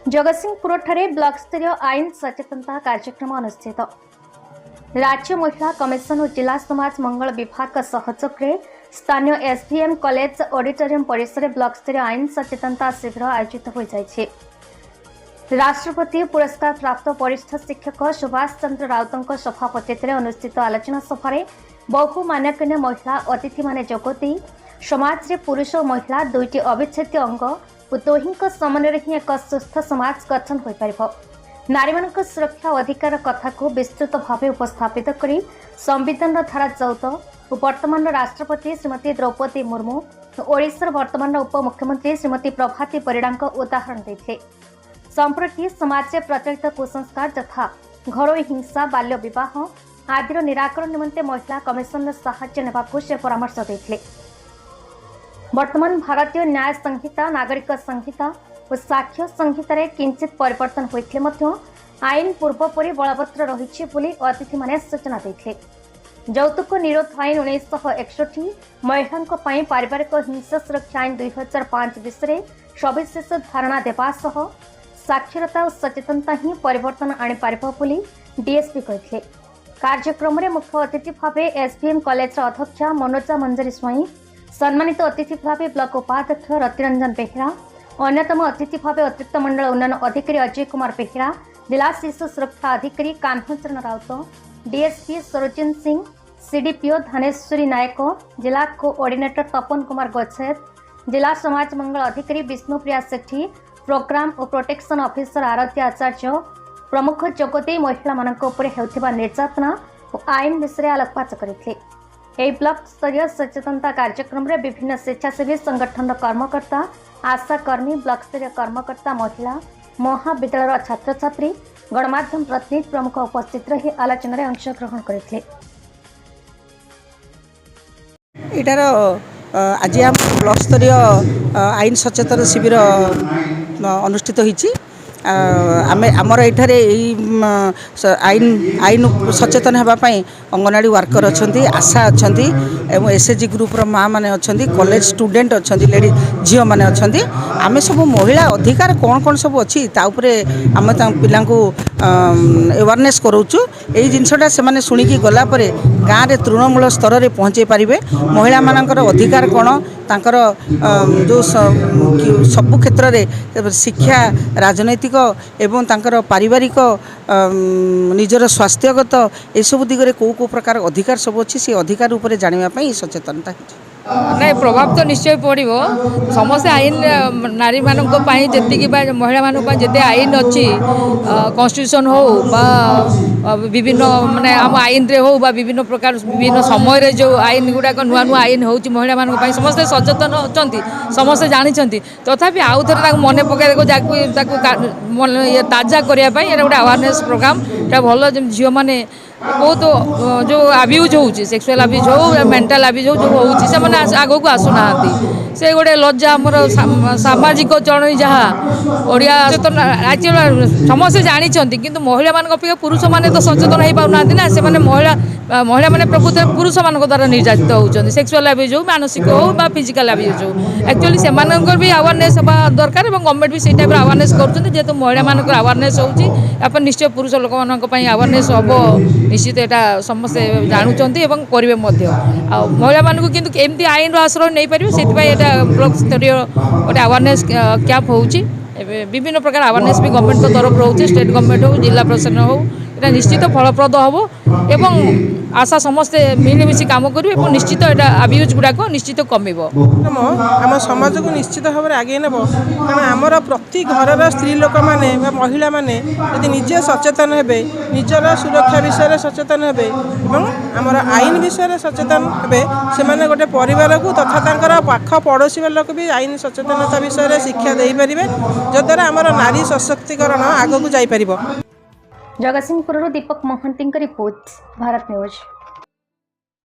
जगतसिंहपुर ठारे ब्लॉक स्तरीय आईन सचेतनता कार्यक्रम अनुष्ठित। राज्य महिला कमिशन और जिला समाज मंगल विभाग सहयोग में स्थानीय एसवीएम कॉलेज ऑडिटोरियम परिसर ब्लॉक स्तरीय आईन सचेतनता शिविर आयोजित हो जाए। राष्ट्रपति पुरस्कार प्राप्त वरिष्ठ शिक्षक सुभाष चंद्र राउतों सभापतित्व में अनुष्ठित आलोचना सभार बहु मान्यगण्य महिला अतिथि माने जोगदी समाज रे पुरुष और महिला दुईटी अविच्छेद्य अंग और दुही समन्वय ही एक सुस्थ समाज गठन हो पार। नारी मानक सुरक्षा अधिकार कथा को विस्तृत भाव उपस्थापित कर संविधान धारा 14 और वर्तमान राष्ट्रपति श्रीमती द्रौपदी मुर्मू ओडिशार वर्तमान उपमुख्यमंत्री श्रीमती प्रभाती परिड़ा उदाहरण देते। संप्रति समाज में प्रचलित कुसंस्कार यथा घरोई हिंसा बाल्य विवाह आदि निराकरण निमंते महिला कमिशन साहाय्य नेबाकू से परामर्श देते। वर्तमान भारतीय न्याय संहिता नागरिक संहिता और साक्ष्य संहिता रे किंचित परिवर्तन होइथिले मध्य आईन पूर्वपरि बलवत्तर रहिछि बोली अतिथि माने सूचना देते। यौतुक निरोध आईन 1961 महिलांको पई पारिवारिक हिंसा सुरक्षा आईन 2005 विषय सविशेष धारणा देवा सह साक्षरता और सचेतनता ही परिवर्तन आनी पारिबो बोली डीएसपी कहिथिले। कार्यक्रम में मुख्य अतिथि भाव एसवीएम कॉलेज अध्यक्ष मनोजा मंजरी स्वाई, सम्मानित अतिथि भाव ब्लॉक उपाध्यक्ष रतिरंजन बेहेरा, अन्यतम अतिथि भाव अतिरिक्त मंडल उन्नयन अधिकारी अजय कुमार बेहेरा, जिला शिशु सुरक्षा अधिकारी कान्हचरण राउत, डीएसपी सरोजिन सिंह, सीडीपीओ धानेश्वरी नायक, जिला कोऑर्डिनेटर तपन कुमार गच्छेत, जिला समाज मंगल अधिकारी विष्णुप्रिया सेठी, प्रोग्राम और प्रोटेक्शन ऑफिसर आराध्य आचार्य प्रमुख जोगदे महिला मानक उपरे हेउथिबा निर्यातना और आईन विषय आलोकपात करथिले। एही ब्लॉक स्तरीय सचेतनता कार्यक्रम में विभिन्न स्वेच्छासेवी संगठन कर्मकर्ता, आशाकर्मी, ब्लॉक स्तरीय कर्मकर्ता, महिला, महाविद्यालय छात्र छात्री, गणमाध्यम प्रतिनिधि प्रमुख उपस्थित रही आलोचना में अंशग्रहण करथिले। इटार आज आम ब्लॉक स्तरीय आईन सचेतन शिविर अनुष्ठित होईची। आमर एठारे आईन आईन सचेतन होगापाई अंगनवाड़ी वर्कर अच्छा, आशा अच्छा, एसएचजी ग्रुपर माँ मैंने अच्छा, कॉलेज स्टूडेंट अच्छा, लेडी झील मैंने अच्छा। आम सब महिला अधिकार कौन कौन सब अच्छी आम पिला अवेयरनेस कराऊँ। यही जिनटा से शुणिकी गलापर गाँव में तृणमूल स्तर में पहुँचे पारे महिला मानकर अधिकार कौन तांकर जो सबु क्षेत्र में शिक्षा राजनैतिक एवं तांकर पारिवारिक निजर स्वास्थ्यगत एसबू दिगरे कौ प्रकार अधिकार सब अच्छी से अधिकार उपर जानापी सचेतनता नहीं प्रभाव तो निश्चय पड़ो। समस्त आईन नारी मानक जी महिला मानक जिते आईन अच्छी कन्स्टिट्यूशन हो विभिन्न माने आम आईन रे हो विभिन्न प्रकार विभिन्न समय जो आईन गुड़ाक नुआ नुआ आईन हो महिला मानक समस्ते सचेतन अच्छा समस्ते जानते तथापि आउ थे मन पकड़ ताजा करने गोटे अवेयरनेस प्रोग्राम भल झील मैंने बहुत जो अब्यूज हो सेक्सुअल अब्यूज हो मेंटल अब्यूज हो जो हो आग को आसुना से गोटे लज्जा आमर सामाजिक चलनी जहाँ ओडिया सचेतन राज्य समस्ते जानते कि महिला मान अपेक्षा पुरुष मैंने तो सचेतन हो पाना ना से महिला महिला मैंने प्रकृत पुरुष मान द्वारा निर्यातित होती सेक्सुअल अब्यूज हो मानसिक हो फिजिकल अब्यूज हो एक्चुअली से भी अवेयरनेस होगा दरकार और गवर्नमेंट भी से टाइप अवेयरनेस करेतु महिला मान अवेयरनेस हो निश्चय पुरुष लोक मानी अवेयरनेस हम निश्चित यहाँ समस्ते जानते करेंगे महिला मानक किंतु एमती आईन आश्रय नहीं पारे से ब्लॉक स्तरीय गोटे अवेयरनेस कैंप हो विभिन्न प्रकार अवेयरनेस भी गवर्नमेंट तरफ रोचे स्टेट गवर्नमेंट हो जिला प्रशासन हो यहाँ निश्चित फलप्रद हम एवं आशा समस्ते मिलमिशी काम करेंगे और निश्चित यहाँ अब्यूज गुड़ाक निश्चित कम आम समाज को निश्चित भाव में आगे नेब कारण आमर प्रति घर स्त्री लोक मैंने महिला मैंने यदि निजे सचेतन हे निजर सुरक्षा विषय सचेतन हे आमर आईन विषय सचेतन हे से गोटे परिवार को तथा पाख पड़ोशी लोक भी आईन सचेतनता विषय शिक्षा दे पारे जद्वारा आमर नारी सशक्तिकरण आग को जापर। जगतसिंहपुर दीपक महांती रिपोर्ट, भारत न्यूज।